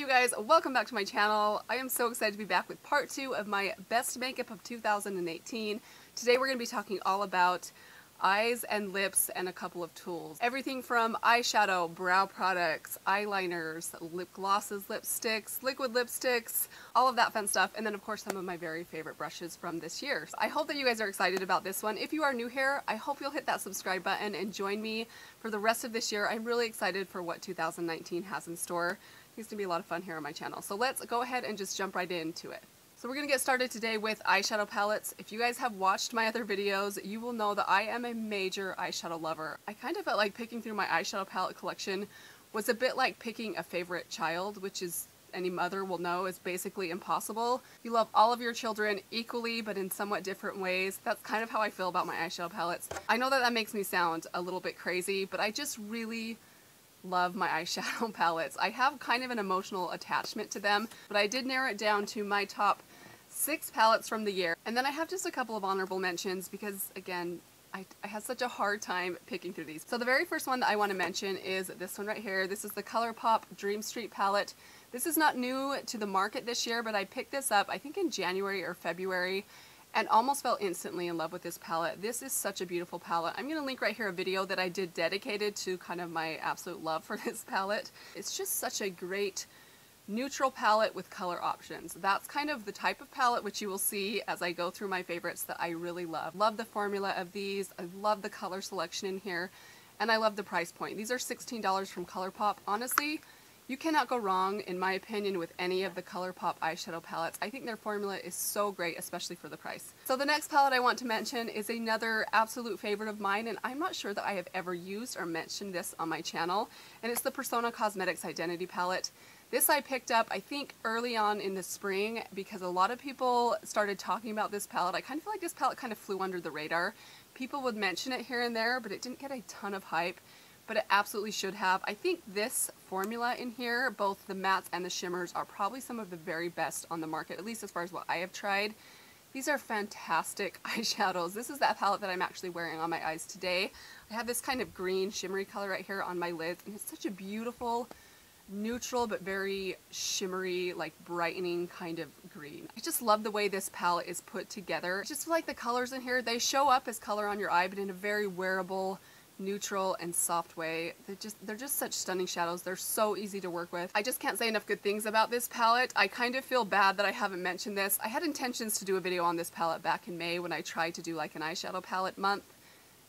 guys, welcome back to my channel. I am so excited to be back with part 2 of my best makeup of 2018. Today we're going to be talking all about eyes and lips and a couple of tools. Everything from eyeshadow, brow products, eyeliners, lip glosses, lipsticks, liquid lipsticks, all of that fun stuff, and then of course some of my very favorite brushes from this year. So I hope that you guys are excited about this one. If you are new here, I hope you'll hit that subscribe button and join me for the rest of this year. I'm really excited for what 2019 has in store. It's going to be a lot of fun here on my channel. So let's go ahead and just jump right into it. So we're going to get started today with eyeshadow palettes. If you guys have watched my other videos, you will know that I am a major eyeshadow lover. I kind of felt like picking through my eyeshadow palette collection was a bit like picking a favorite child, which is any mother will know is basically impossible. You love all of your children equally, but in somewhat different ways. That's kind of how I feel about my eyeshadow palettes. I know that that makes me sound a little bit crazy, but I just really love my eyeshadow palettes. I have kind of an emotional attachment to them, but I did narrow it down to my top 6 palettes from the year. And then I have just a couple of honorable mentions because, again, I had such a hard time picking through these. So the very first one that I want to mention is this one right here. This is the Colourpop Dream Street palette. This is not new to the market this year, but I picked this up I think in January or February and almost fell instantly in love with this palette. This is such a beautiful palette. I'm going to link right here a video that I did dedicated to kind of my absolute love for this palette. It's just such a great neutral palette with color options. That's kind of the type of palette which you will see as I go through my favorites that I really love. Love the formula of these, I love the color selection in here, and I love the price point. These are $16 from Colourpop. Honestly, you cannot go wrong, in my opinion, with any of the Colourpop eyeshadow palettes. I think their formula is so great, especially for the price. So the next palette I want to mention is another absolute favorite of mine, and I'm not sure that I have ever used or mentioned this on my channel, and it's the Persona Cosmetics Identity palette. This I picked up, I think, early on in the spring because a lot of people started talking about this palette. I kind of feel like this palette kind of flew under the radar. People would mention it here and there, but it didn't get a ton of hype, but it absolutely should have. I think this formula in here, both the mattes and the shimmers, are probably some of the very best on the market, at least as far as what I have tried. These are fantastic eyeshadows. This is that palette that I'm actually wearing on my eyes today. I have this kind of green shimmery color right here on my lids, and it's such a beautiful, neutral but very shimmery, like brightening kind of green. I just love the way this palette is put together. I just feel like the colors in here, they show up as color on your eye, but in a very wearable, neutral and soft way. They're just such stunning shadows. They're so easy to work with. I just can't say enough good things about this palette. I kind of feel bad that I haven't mentioned this. I had intentions to do a video on this palette back in May when I tried to do like an eyeshadow palette month.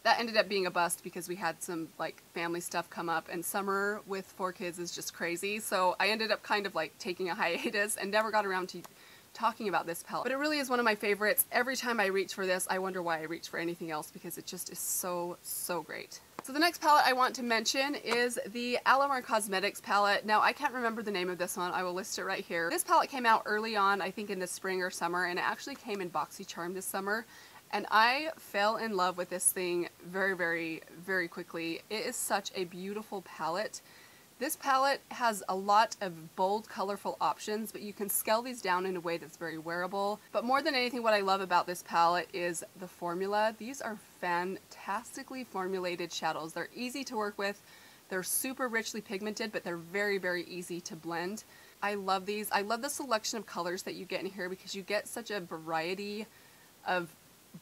That ended up being a bust because we had some like family stuff come up, and summer with 4 kids is just crazy. So I ended up kind of like taking a hiatus and never got around to talking about this palette. But it really is one of my favorites. Every time I reach for this, I wonder why I reach for anything else because it just is so, so great. So the next palette I want to mention is the Alamar Cosmetics palette. Now I can't remember the name of this one. I will list it right here. This palette came out early on, I think in the spring or summer, and it actually came in BoxyCharm this summer. And I fell in love with this thing very, very, very quickly. It is such a beautiful palette. This palette has a lot of bold, colorful options, but you can scale these down in a way that's very wearable. But more than anything, what I love about this palette is the formula. These are fantastically formulated shadows. They're easy to work with. They're super richly pigmented, but they're very, very easy to blend. I love these. I love the selection of colors that you get in here because you get such a variety of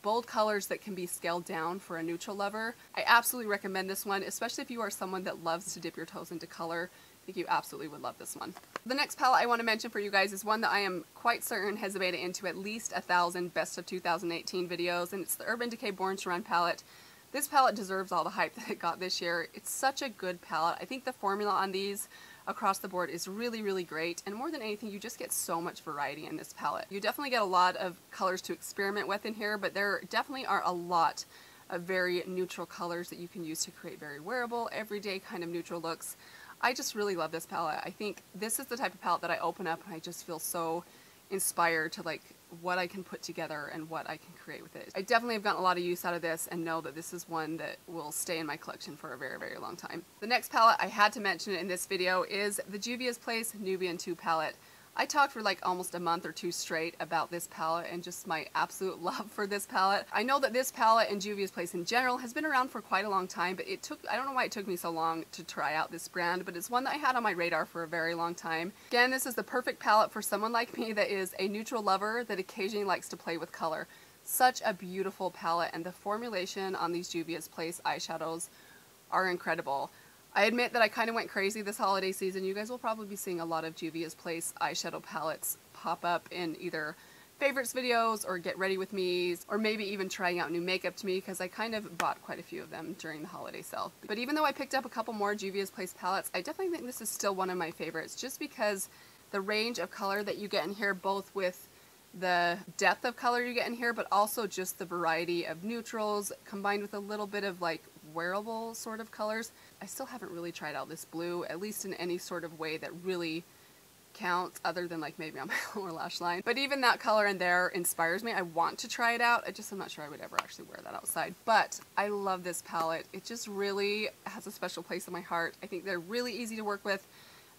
bold colors that can be scaled down for a neutral lover. I absolutely recommend this one, especially if you are someone that loves to dip your toes into color. I think you absolutely would love this one. The next palette I want to mention for you guys is one that I am quite certain has made it into at least 1,000 best of 2018 videos, and it's the Urban Decay Born to Run palette. This palette deserves all the hype that it got this year. It's such a good palette. I think the formula on these across the board is really, really great, and more than anything, you just get so much variety in this palette. You definitely get a lot of colors to experiment with in here, but there definitely are a lot of very neutral colors that you can use to create very wearable, everyday kind of neutral looks. I just really love this palette. I think this is the type of palette that I open up and I just feel so inspired to like what I can put together and what I can create with it. I definitely have gotten a lot of use out of this and know that this is one that will stay in my collection for a very, very long time. The next palette I had to mention in this video is the Juvia's Place Nubian 2 palette. I talked for like almost a month or two straight about this palette and just my absolute love for this palette. I know that this palette and Juvia's Place in general has been around for quite a long time, but I don't know why it took me so long to try out this brand, but it's one that I had on my radar for a very long time. Again, this is the perfect palette for someone like me that is a neutral lover that occasionally likes to play with color. Such a beautiful palette, and the formulation on these Juvia's Place eyeshadows are incredible. I admit that I kind of went crazy this holiday season. You guys will probably be seeing a lot of Juvia's Place eyeshadow palettes pop up in either favorites videos or get ready with me's, or maybe even trying out new makeup to me, because I kind of bought quite a few of them during the holiday sale. But even though I picked up a couple more Juvia's Place palettes, I definitely think this is still one of my favorites, just because the range of color that you get in here, both with the depth of color you get in here, but also just the variety of neutrals combined with a little bit of like wearable sort of colors. I still haven't really tried out this blue, at least in any sort of way that really counts, other than like maybe on my lower lash line. But even that color in there inspires me. I want to try it out. I'm not sure I would ever actually wear that outside. But I love this palette. It just really has a special place in my heart. I think they're really easy to work with.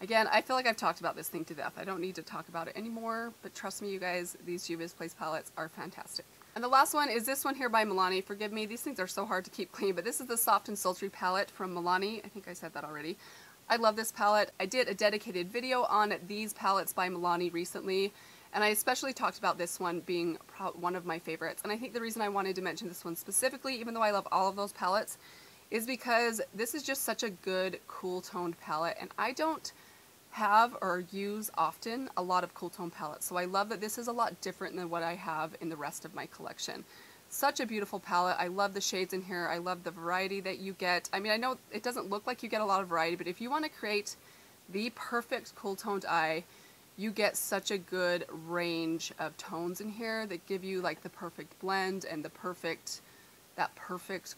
Again, I feel like I've talked about this thing to death. I don't need to talk about it anymore, but trust me, you guys, these Juvia's Place palettes are fantastic. And the last one is this one here by Milani. Forgive me, these things are so hard to keep clean, but this is the Soft and Sultry palette from Milani. I think I said that already. I love this palette. I did a dedicated video on these palettes by Milani recently, and I especially talked about this one being one of my favorites. And I think the reason I wanted to mention this one specifically, even though I love all of those palettes, is because this is just such a good cool toned palette, and I don't have or use often a lot of cool tone palettes, so I love that this is a lot different than what I have in the rest of my collection. Such a beautiful palette. I love the shades in here. I love the variety that you get. I mean, I know it doesn't look like you get a lot of variety, but if you want to create the perfect cool toned eye, you get such a good range of tones in here that give you like the perfect blend and that perfect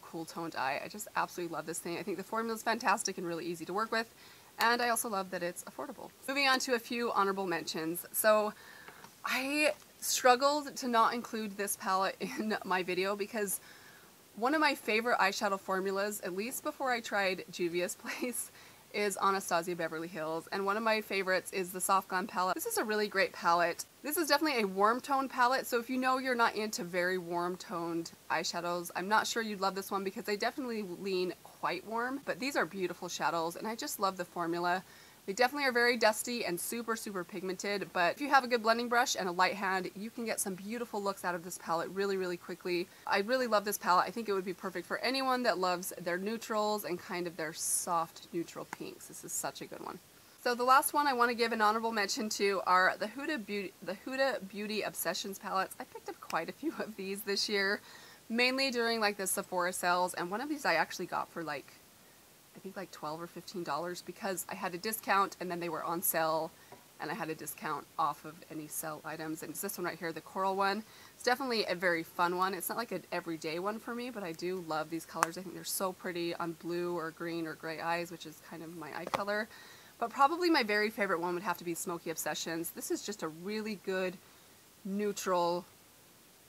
cool toned eye. I just absolutely love this thing. I think the formula is fantastic and really easy to work with. And I also love that it's affordable. Moving on to a few honorable mentions. So I struggled to not include this palette in my video because one of my favorite eyeshadow formulas, at least before I tried Juvia's Place, is Anastasia Beverly Hills, and one of my favorites is the Soft Glam palette. This is a really great palette. This is definitely a warm tone palette, so if you know you're not into very warm toned eyeshadows, I'm not sure you'd love this one because they definitely lean quite warm, but these are beautiful shadows and I just love the formula. They definitely are very dusty and super pigmented, but if you have a good blending brush and a light hand, you can get some beautiful looks out of this palette really quickly. I really love this palette. I think it would be perfect for anyone that loves their neutrals and kind of their soft neutral pinks. This is such a good one. So the last one I want to give an honorable mention to are the Huda Beauty Obsessions palettes. I picked up quite a few of these this year, mainly during like the Sephora sales, and one of these I actually got for like I think like $12 or $15 because I had a discount and then they were on sale and I had a discount off of any sale items. And it's this one right here, the coral one. It's definitely a very fun one. It's not like an everyday one for me, but I do love these colors. I think they're so pretty on blue or green or gray eyes, which is kind of my eye color. But probably my very favorite one would have to be Smoky Obsessions. This is just a really good neutral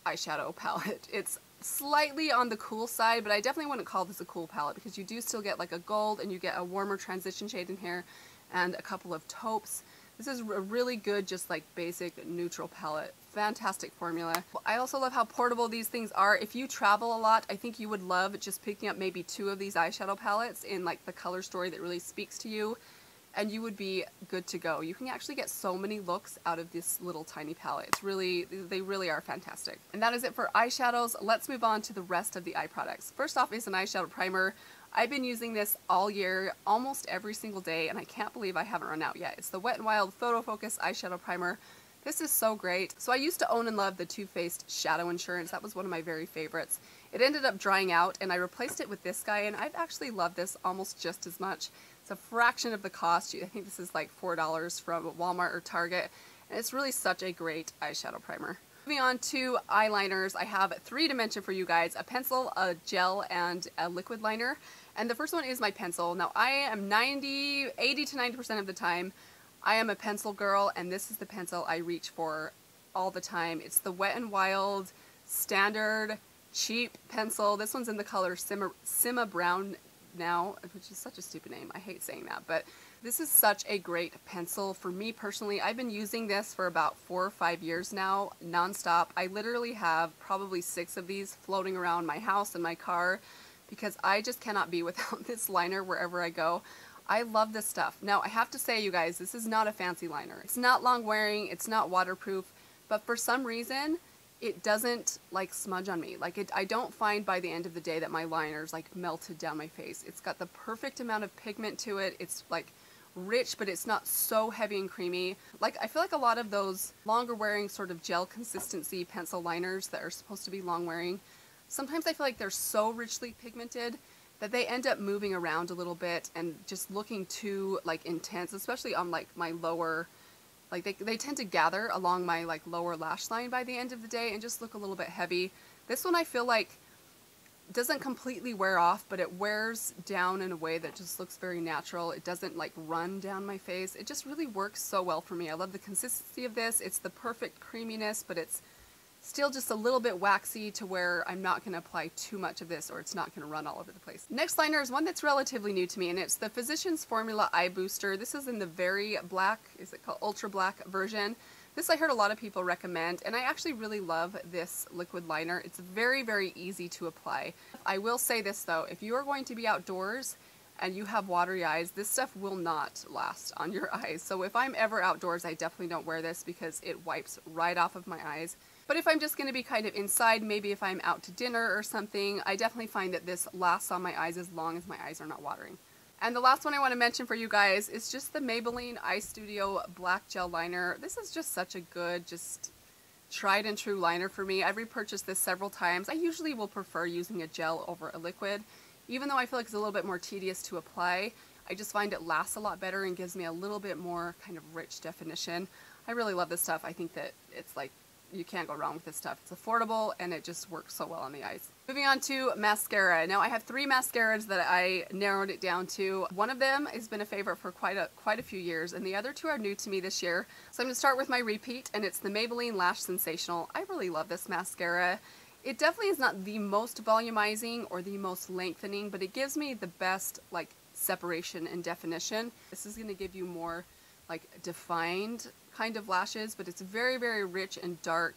eyeshadow palette. It's slightly on the cool side, but I definitely wouldn't call this a cool palette because you do still get like a gold and you get a warmer transition shade in here and a couple of taupes. This is a really good, just like basic neutral palette. Fantastic formula. I also love how portable these things are. If you travel a lot, I think you would love just picking up maybe 2 of these eyeshadow palettes in like the color story that really speaks to you, and you would be good to go. You can actually get so many looks out of this little tiny palette. It's really, they really are fantastic. And that is it for eyeshadows. Let's move on to the rest of the eye products. First off is an eyeshadow primer. I've been using this all year, almost every single day, and I can't believe I haven't run out yet. It's the Wet n Wild Photo Focus Eyeshadow Primer. This is so great. So I used to own and love the Too Faced Shadow Insurance. That was one of my very favorites. It ended up drying out and I replaced it with this guy, and I've actually loved this almost just as much. It's a fraction of the cost. I think this is like $4 from Walmart or Target, and it's really such a great eyeshadow primer. Moving on to eyeliners, I have 3 to mention for you guys: a pencil, a gel, and a liquid liner. And the first one is my pencil. Now I am 80 to 90% of the time, I am a pencil girl, and this is the pencil I reach for all the time. It's the Wet n Wild standard cheap pencil. This one's in the color Simma Brown Now, which is such a stupid name. I hate saying that, but This is such a great pencil. For me personally, I've been using this for about 4 or 5 years now, nonstop. I literally have probably 6 of these floating around my house and my car because I just cannot be without this liner wherever I go. I love this stuff. Now, I have to say, you guys, this is not a fancy liner. It's not long wearing, it's not waterproof, but for some reason, it doesn't like smudge on me. Like I don't find by the end of the day that my liner's like melted down my face. It's got the perfect amount of pigment to it. It's like rich, but it's not so heavy and creamy. Like I feel like a lot of those longer wearing sort of gel consistency pencil liners that are supposed to be long wearing, sometimes I feel like they're so richly pigmented that they end up moving around a little bit and just looking too like intense, especially on like my lower, like they tend to gather along my like lower lash line by the end of the day and just look a little bit heavy. This one I feel like doesn't completely wear off, but it wears down in a way that just looks very natural. It doesn't like run down my face. It just really works so well for me. I love the consistency of this. It's the perfect creaminess, but it's still just a little bit waxy to where I'm not going to apply too much of this or it's not going to run all over the place. Next liner is one that's relatively new to me, and it's the Physicians Formula Eye Booster. This is in the very black, is it called ultra black version. This I heard a lot of people recommend, and I actually really love this liquid liner. It's very, very easy to apply. I will say this though, if you are going to be outdoors and you have watery eyes, this stuff will not last on your eyes. So if I'm ever outdoors, I definitely don't wear this because it wipes right off of my eyes. But if I'm just going to be kind of inside, maybe if I'm out to dinner or something, I definitely find that this lasts on my eyes as long as my eyes are not watering. And the last one I want to mention for you guys is just the Maybelline Eye Studio Black Gel Liner. This is just such a good, just tried and true liner for me. I've repurchased this several times. I usually will prefer using a gel over a liquid. Even though I feel like it's a little bit more tedious to apply, I just find it lasts a lot better and gives me a little bit more kind of rich definition. I really love this stuff. I think that it's like, you can't go wrong with this stuff. It's affordable and it just works so well on the eyes. Moving on to mascara. Now I have 3 mascaras that I narrowed it down to. One of them has been a favorite for quite a few years, and the other 2 are new to me this year. So I'm going to start with my repeat, and it's the Maybelline Lash Sensational. I really love this mascara. It definitely is not the most volumizing or the most lengthening, but it gives me the best like separation and definition. This is going to give you more like defined kind of lashes, but it's very, very rich and dark,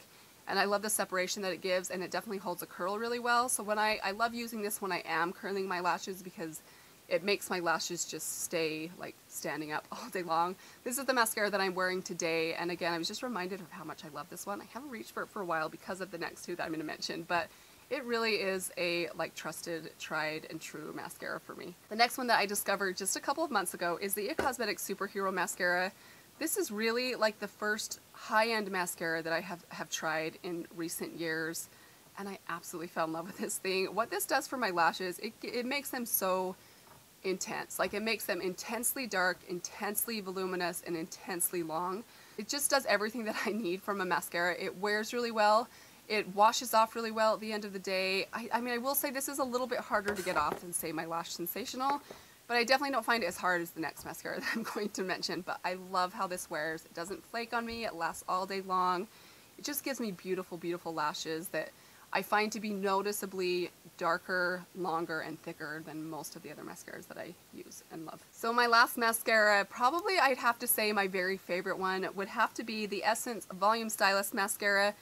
and I love the separation that it gives, and it definitely holds a curl really well. So when I love using this when I am curling my lashes because it makes my lashes just stay like standing up all day long. This is the mascara that I'm wearing today, and again, I was just reminded of how much I love this one. I haven't reached for it for a while because of the next 2 that I'm going to mention, but it really is a like trusted, tried and true mascara for me. The next one that I discovered just a couple of months ago is the IT Cosmetics Superhero Mascara. This is really like the first high-end mascara that I have tried in recent years, and I absolutely fell in love with this thing. What this does for my lashes, it makes them so intense. Like it makes them intensely dark, intensely voluminous, and intensely long. It just does everything that I need from a mascara. It wears really well. It washes off really well at the end of the day. I mean, I will say this is a little bit harder to get off than, say, my Lash Sensational, but I definitely don't find it as hard as the next mascara that I'm going to mention. But I love how this wears. It doesn't flake on me. It lasts all day long. It just gives me beautiful, beautiful lashes that I find to be noticeably darker, longer, and thicker than most of the other mascaras that I use and love. So my last mascara, probably I'd have to say my very favorite one, would have to be the Essence Volume Stylist Mascara.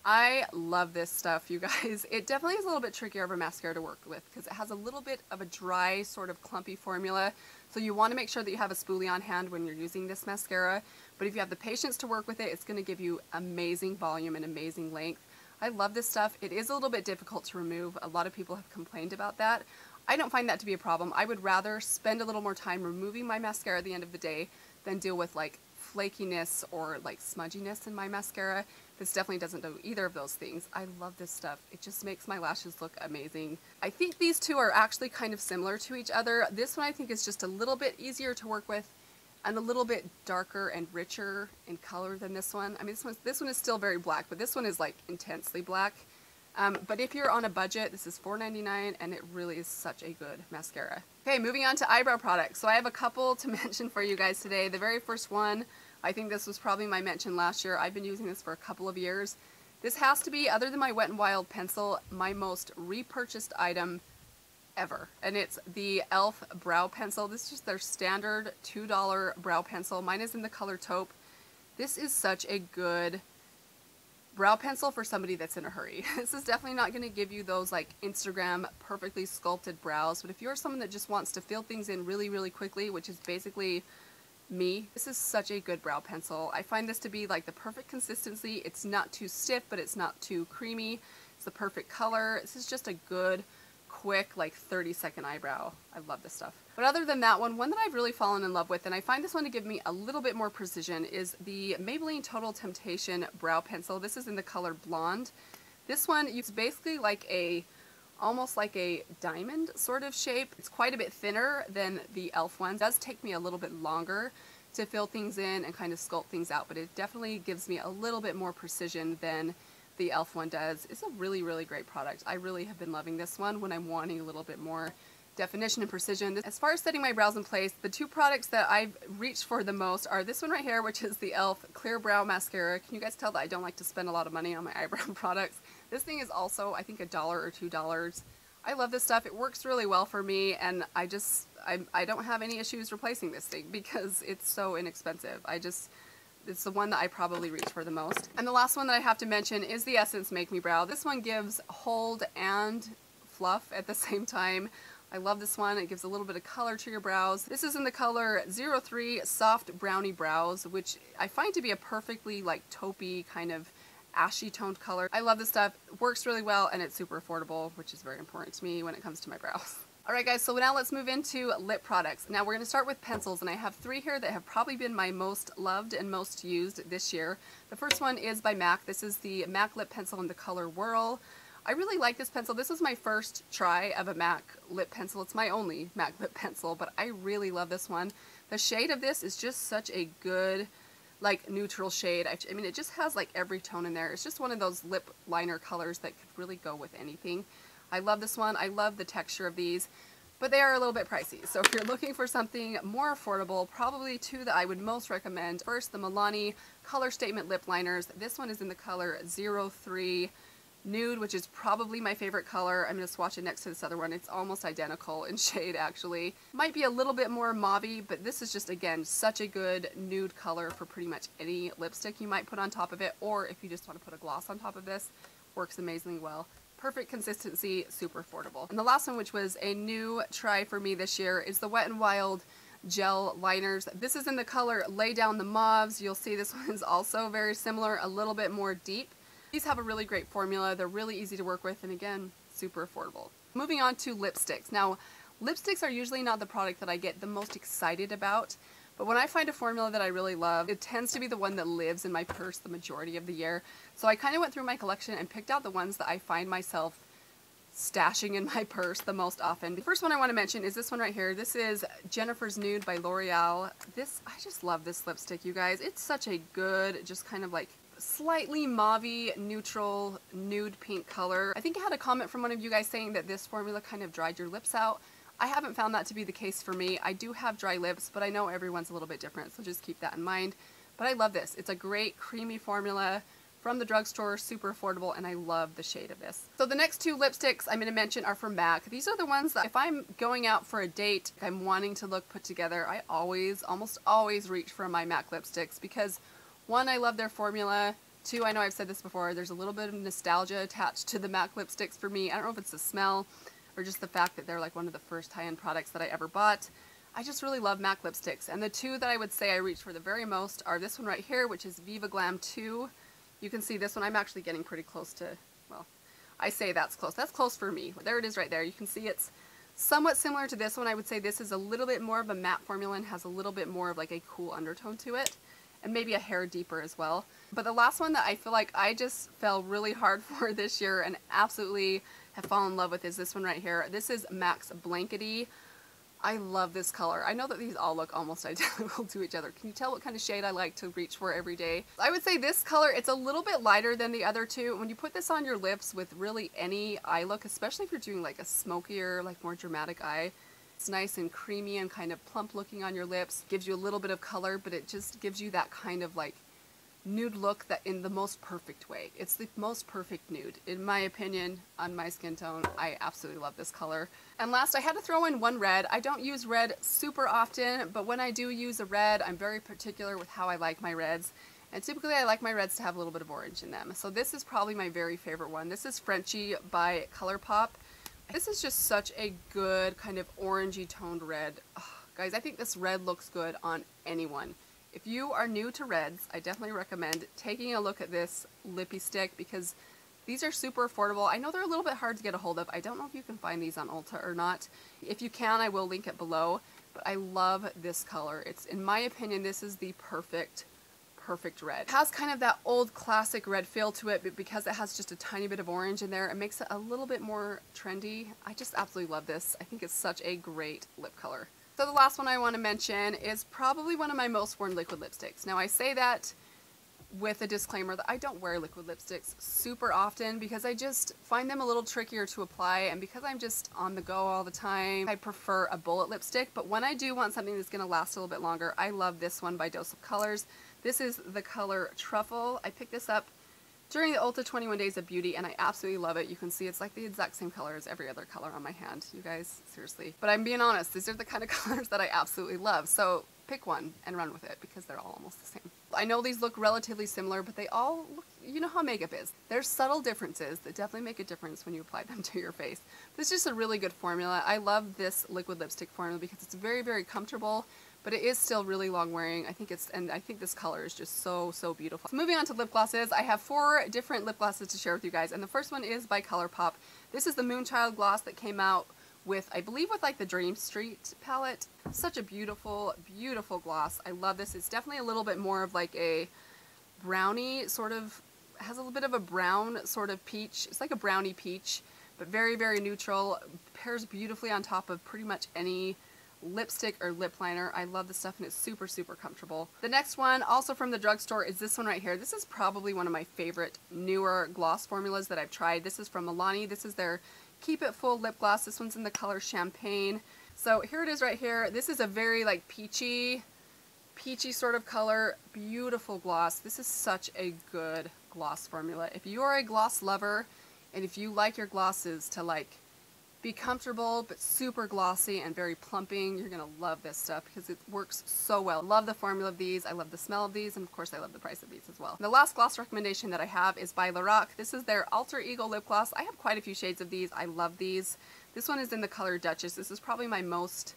I love this stuff, you guys. It definitely is a little bit trickier of a mascara to work with because it has a little bit of a dry, sort of clumpy formula. So you want to make sure that you have a spoolie on hand when you're using this mascara. But if you have the patience to work with it, it's going to give you amazing volume and amazing length. I love this stuff. It is a little bit difficult to remove. A lot of people have complained about that. I don't find that to be a problem. I would rather spend a little more time removing my mascara at the end of the day than deal with like flakiness or like smudginess in my mascara. This definitely doesn't do either of those things. I love this stuff. It just makes my lashes look amazing. I think these 2 are actually kind of similar to each other. This one I think is just a little bit easier to work with and a little bit darker and richer in color than this one. I mean, this one is still very black, but this one is like intensely black. But if you're on a budget, this is $4.99, and it really is such a good mascara. Okay, moving on to eyebrow products. So I have a couple to mention for you guys today. The very first one, I think this was probably my mention last year. I've been using this for a couple of years. This has to be, other than my Wet n Wild pencil, my most repurchased item ever. And it's the e.l.f. brow pencil. This is just their standard $2 brow pencil. Mine is in the color taupe. This is such a good brow pencil for somebody that's in a hurry. This is definitely not going to give you those like Instagram perfectly sculpted brows, but if you're someone that just wants to fill things in really, really quickly, which is basically me, this is such a good brow pencil. I find this to be like the perfect consistency. It's not too stiff, but it's not too creamy. It's the perfect color. This is just a good, quick, like 30-second eyebrow. I love this stuff. But other than that one that I've really fallen in love with, and I find this one to give me a little bit more precision, is the Maybelline Total Temptation brow pencil. This is in the color blonde. This one, it's basically like almost like a diamond sort of shape. It's quite a bit thinner than the e.l.f. one. It does take me a little bit longer to fill things in and kind of sculpt things out, but it definitely gives me a little bit more precision than the e.l.f. one does. It's a really, really great product. I really have been loving this one when I'm wanting a little bit more definition and precision. As far as setting my brows in place, the two products that I've reached for the most are this one right here, which is the e.l.f. Clear Brow Mascara. Can you guys tell that I don't like to spend a lot of money on my eyebrow products? This thing is also, I think, $1 or $2. I love this stuff. It works really well for me, and I don't have any issues replacing this thing because it's so inexpensive. It's the one that I probably reach for the most. And the last one that I have to mention is the Essence Make Me Brow. This one gives hold and fluff at the same time. I love this one. It gives a little bit of color to your brows. This is in the color 03 Soft Brownie Brows, which I find to be a perfectly like taupey kind of ashy toned color. I love this stuff. It works really well, and it's super affordable, which is very important to me when it comes to my brows. Alright guys, so now let's move into lip products. Now we're going to start with pencils, and I have three here that have probably been my most loved and most used this year. The first one is by MAC. This is the MAC lip pencil in the color Whirl. I really like this pencil. This was my first try of a MAC lip pencil. It's my only MAC lip pencil, but I really love this one. The shade of this is just such a good, like, neutral shade. I mean, it just has like every tone in there. It's just one of those lip liner colors that could really go with anything. I love this one. I love the texture of these, but they are a little bit pricey. So if you're looking for something more affordable, probably two that I would most recommend. First, the Milani Color Statement Lip Liners. This one is in the color 03 Nude, which is probably my favorite color. I'm going to swatch it next to this other one. It's almost identical in shade, actually. Might be a little bit more mauvey, but this is just, again, such a good nude color for pretty much any lipstick you might put on top of it, or if you just want to put a gloss on top of this, works amazingly well. Perfect consistency, super affordable. And the last one, which was a new try for me this year, is the Wet n Wild Gel Liners. This is in the color Lay Down the Mauves. You'll see this one is also very similar, a little bit more deep. These have a really great formula. They're really easy to work with, and again, super affordable. Moving on to lipsticks. Now, lipsticks are usually not the product that I get the most excited about, but when I find a formula that I really love, it tends to be the one that lives in my purse the majority of the year. So I kind of went through my collection and picked out the ones that I find myself stashing in my purse the most often. The first one I want to mention is this one right here. This is Jennifer's Nude by L'Oreal. I just love this lipstick, you guys. It's such a good, just kind of like slightly mauvey, neutral, nude pink color. I think I had a comment from one of you guys saying that this formula kind of dried your lips out. I haven't found that to be the case for me. I do have dry lips, but I know everyone's a little bit different, so just keep that in mind. But I love this. It's a great creamy formula from the drugstore, super affordable, and I love the shade of this. So the next two lipsticks I'm going to mention are from MAC. These are the ones that if I'm going out for a date, I'm wanting to look put together, I almost always reach for my MAC lipsticks because one, I love their formula. Two, I know I've said this before, there's a little bit of nostalgia attached to the MAC lipsticks for me. I don't know if it's the smell or just the fact that they're like one of the first high-end products that I ever bought. I just really love MAC lipsticks. And the two that I would say I reach for the very most are this one right here, which is Viva Glam 2. You can see this one. I'm actually getting pretty close to, well, I say that's close. That's close for me. There it is right there. You can see it's somewhat similar to this one. I would say this is a little bit more of a matte formula and has a little bit more of like a cool undertone to it. And maybe a hair deeper as well. But the last one that I feel like I just fell really hard for this year and absolutely have fallen in love with is this one right here. This is MAC's Blankety. I love this color. I know that these all look almost identical to each other. Can you tell what kind of shade I like to reach for every day? I would say this color, it's a little bit lighter than the other two. When you put this on your lips with really any eye look, especially if you're doing like a smokier, like more dramatic eye, it's nice and creamy and kind of plump looking on your lips. Gives you a little bit of color, but it just gives you that kind of like nude look that in the most perfect way. It's the most perfect nude. In my opinion, on my skin tone, I absolutely love this color. And last, I had to throw in one red. I don't use red super often, but when I do use a red, I'm very particular with how I like my reds. And typically I like my reds to have a little bit of orange in them. So this is probably my very favorite one. This is Frenchie by Colourpop. This is just such a good kind of orangey toned red. Oh, guys, I think this red looks good on anyone. If you are new to reds, I definitely recommend taking a look at this Lippie stick because these are super affordable. I know they're a little bit hard to get a hold of. I don't know if you can find these on Ulta or not. If you can, I will link it below. But I love this color. It's, in my opinion, this is the perfect red. It has kind of that old classic red feel to it, but because it has just a tiny bit of orange in there, it makes it a little bit more trendy. I just absolutely love this. I think it's such a great lip color. So the last one I want to mention is probably one of my most worn liquid lipsticks. Now I say that with a disclaimer that I don't wear liquid lipsticks super often because I just find them a little trickier to apply, and because I'm just on the go all the time, I prefer a bullet lipstick. But when I do want something that's going to last a little bit longer, I love this one by Dose of Colors. This is the color Truffle. I picked this up during the Ulta 21 Days of Beauty, and I absolutely love it. You can see it's like the exact same color as every other color on my hand, you guys, seriously. But I'm being honest, these are the kind of colors that I absolutely love. So pick one and run with it because they're all almost the same. I know these look relatively similar, but they all look, you know how makeup is. There's subtle differences that definitely make a difference when you apply them to your face. This is just a really good formula. I love this liquid lipstick formula because it's very, very comfortable, but it is still really long wearing. I think this color is just so beautiful. So moving on to lip glosses, I have 4 different lip glosses to share with you guys, and the first one is by Colourpop. This is the Moonchild gloss that came out with, I believe, with like the Dream Street palette. Such a beautiful, beautiful gloss. I love this. It's definitely a little bit more of like a brownie sort of, has a little bit of a brown sort of peach. It's like a brownie peach, but very, very neutral. Pairs beautifully on top of pretty much any lipstick or lip liner. I love this stuff and it's super comfortable. The next one, also from the drugstore, is this one right here. This is probably one of my favorite newer gloss formulas that I've tried. This is from Milani. This is their Keep It Full lip gloss. This one's in the color Champagne. So here it is right here. This is a very like peachy sort of color. Beautiful gloss. This is such a good gloss formula. If you are a gloss lover and if you like your glosses to like be comfortable but super glossy and very plumping, you're gonna love this stuff because it works so well. Love the formula of these, I love the smell of these, and of course I love the price of these as well. The last gloss recommendation that I have is by Lorac. This is their Alter Ego lip gloss. I have quite a few shades of these. I love these. This one is in the color Duchess. This is probably my most,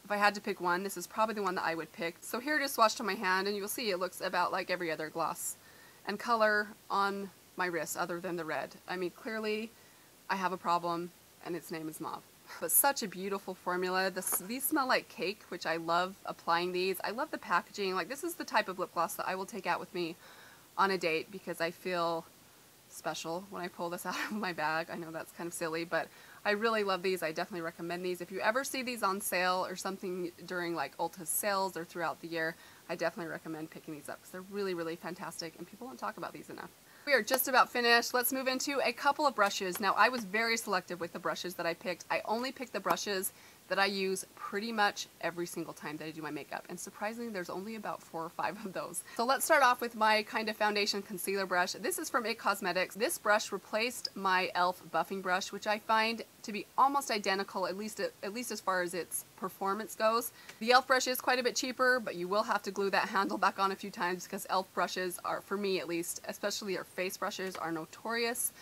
if I had to pick one, this is probably the one that I would pick. So here it is swatched on my hand, and you'll see it looks about like every other gloss and color on my wrist other than the red. I mean, clearly I have a problem and its name is mauve. But such a beautiful formula. These smell like cake, which I love applying these. I love the packaging. Like, this is the type of lip gloss that I will take out with me on a date because I feel special when I pull this out of my bag. I know that's kind of silly, but I really love these. I definitely recommend these. If you ever see these on sale or something during like Ulta's sales or throughout the year, I definitely recommend picking these up because they're really fantastic and people don't talk about these enough. We are just about finished. Let's move into a couple of brushes. Now, I was very selective with the brushes that I picked. I only picked the brushes that I use pretty much every single time that I do my makeup, and surprisingly there's only about 4 or 5 of those. So let's start off with my kind of foundation concealer brush. This is from IT Cosmetics. This brush replaced my e.l.f. buffing brush, which I find to be almost identical, at least as far as its performance goes. The e.l.f. brush is quite a bit cheaper, but you will have to glue that handle back on a few times because e.l.f. brushes are, for me at least, especially their face brushes, are notorious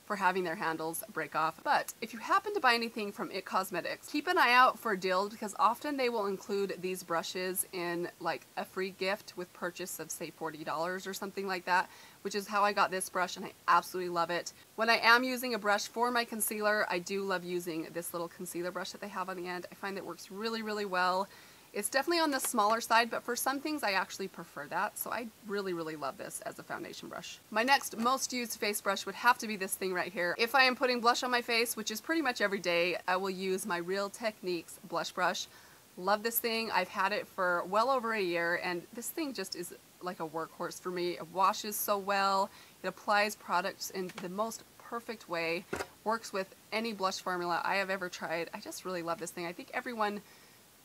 for having their handles break off. But if you happen to buy anything from IT Cosmetics, keep an eye out for deals because often they will include these brushes in like a free gift with purchase of say $40 or something like that, which is how I got this brush and I absolutely love it. When I am using a brush for my concealer, I do love using this little concealer brush that they have on the end. I find it works really well. It's definitely on the smaller side, but for some things I actually prefer that, so I really love this as a foundation brush. My next most used face brush would have to be this thing right here. If I am putting blush on my face, which is pretty much every day, I will use my Real Techniques blush brush. Love this thing. I've had it for well over a year, and this thing just is like a workhorse for me. It washes so well, it applies products in the most perfect way, works with any blush formula I have ever tried. I just really love this thing. I think everyone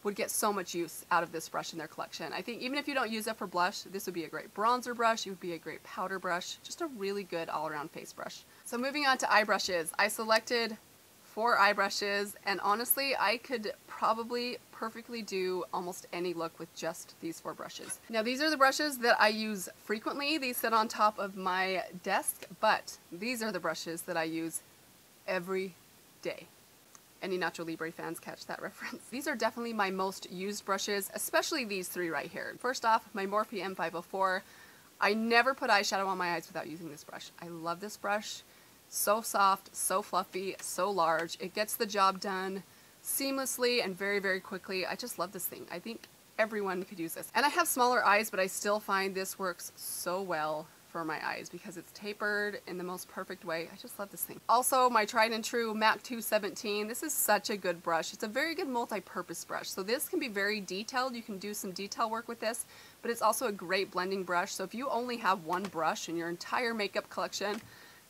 would get so much use out of this brush in their collection. I think even if you don't use it for blush, this would be a great bronzer brush, it would be a great powder brush, just a really good all-around face brush. So moving on to eye brushes, I selected 4 eye brushes, and honestly I could probably perfectly do almost any look with just these 4 brushes. Now these are the brushes that I use frequently. These sit on top of my desk, but these are the brushes that I use every day. Any Nacho Libre fans catch that reference? These are definitely my most used brushes, especially these 3 right here. First off, my Morphe M504. I never put eyeshadow on my eyes without using this brush. I love this brush. So soft, so fluffy, so large. It gets the job done seamlessly and very, very quickly. I just love this thing. I think everyone could use this. And I have smaller eyes, but I still find this works so well for my eyes because it's tapered in the most perfect way. I just love this thing. Also, my tried and true MAC 217. This is such a good brush. It's a very good multi-purpose brush. So this can be very detailed. You can do some detail work with this, but it's also a great blending brush. So if you only have one brush in your entire makeup collection,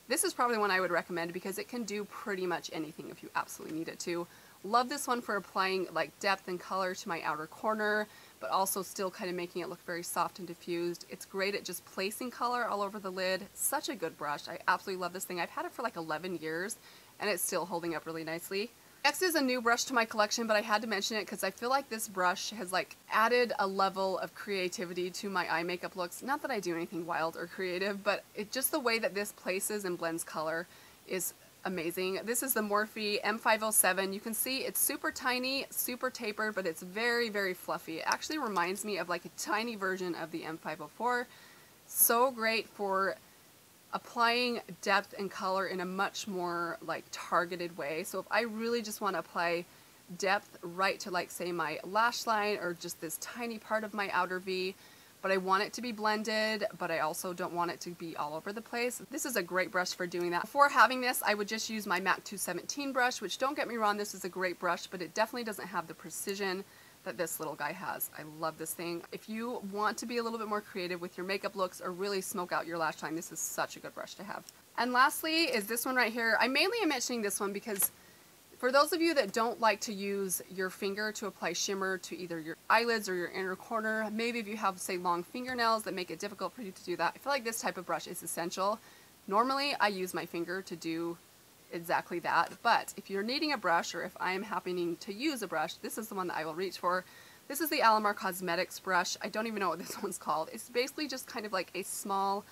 this is probably one I would recommend because it can do pretty much anything if you absolutely need it to. Love this one for applying like depth and color to my outer corner, but also still kind of making it look very soft and diffused. It's great at just placing color all over the lid. Such a good brush. I absolutely love this thing. I've had it for like 11 years and it's still holding up really nicely. Next is a new brush to my collection, but I had to mention it because I feel like this brush has like added a level of creativity to my eye makeup looks. Not that I do anything wild or creative, but it just the way that this places and blends color is amazing. This is the Morphe M507. You can see it's super tiny, super tapered, but it's very, very fluffy. It actually reminds me of like a tiny version of the M504. So great for applying depth and color in a much more like targeted way. So if I really just want to apply depth right to like say my lash line or just this tiny part of my outer V, but I want it to be blended, but I also don't want it to be all over the place. This is a great brush for doing that. Before having this, I would just use my MAC 217 brush, which don't get me wrong, this is a great brush, but it definitely doesn't have the precision that this little guy has. I love this thing. If you want to be a little bit more creative with your makeup looks or really smoke out your lash line, this is such a good brush to have. And lastly is this one right here. I mainly am mentioning this one because for those of you that don't like to use your finger to apply shimmer to either your eyelids or your inner corner, maybe if you have, say, long fingernails that make it difficult for you to do that, I feel like this type of brush is essential. Normally, I use my finger to do exactly that, but if you're needing a brush or if I am happening to use a brush, this is the one that I will reach for. This is the Alamar Cosmetics brush. I don't even know what this one's called. It's basically just kind of like a small,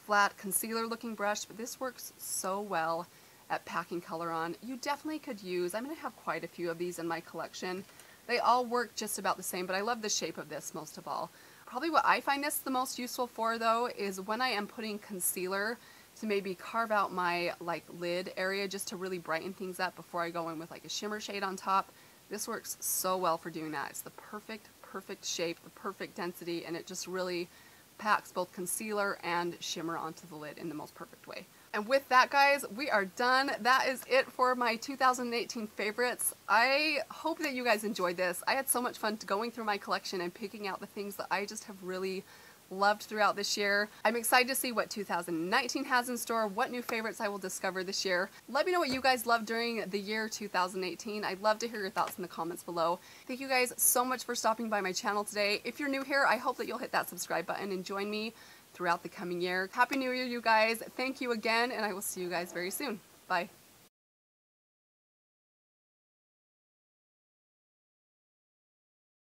flat concealer looking brush, but this works so well at packing color on. You definitely could use, I'm going to have quite a few of these in my collection. They all work just about the same, but I love the shape of this most of all. Probably what I find this the most useful for though is when I am putting concealer to maybe carve out my like lid area just to really brighten things up before I go in with like a shimmer shade on top. This works so well for doing that. It's the perfect shape, the perfect density, and it just really packs both concealer and shimmer onto the lid in the most perfect way. And with that, guys, we are done. That is it for my 2018 favorites. I hope that you guys enjoyed this. I had so much fun going through my collection and picking out the things that I just have really loved throughout this year. I'm excited to see what 2019 has in store, what new favorites I will discover this year. Let me know what you guys loved during the year 2018. I'd love to hear your thoughts in the comments below. Thank you guys so much for stopping by my channel today. If you're new here, I hope that you'll hit that subscribe button and join me throughout the coming year. Happy New Year, you guys. Thank you again, and I will see you guys very soon. Bye.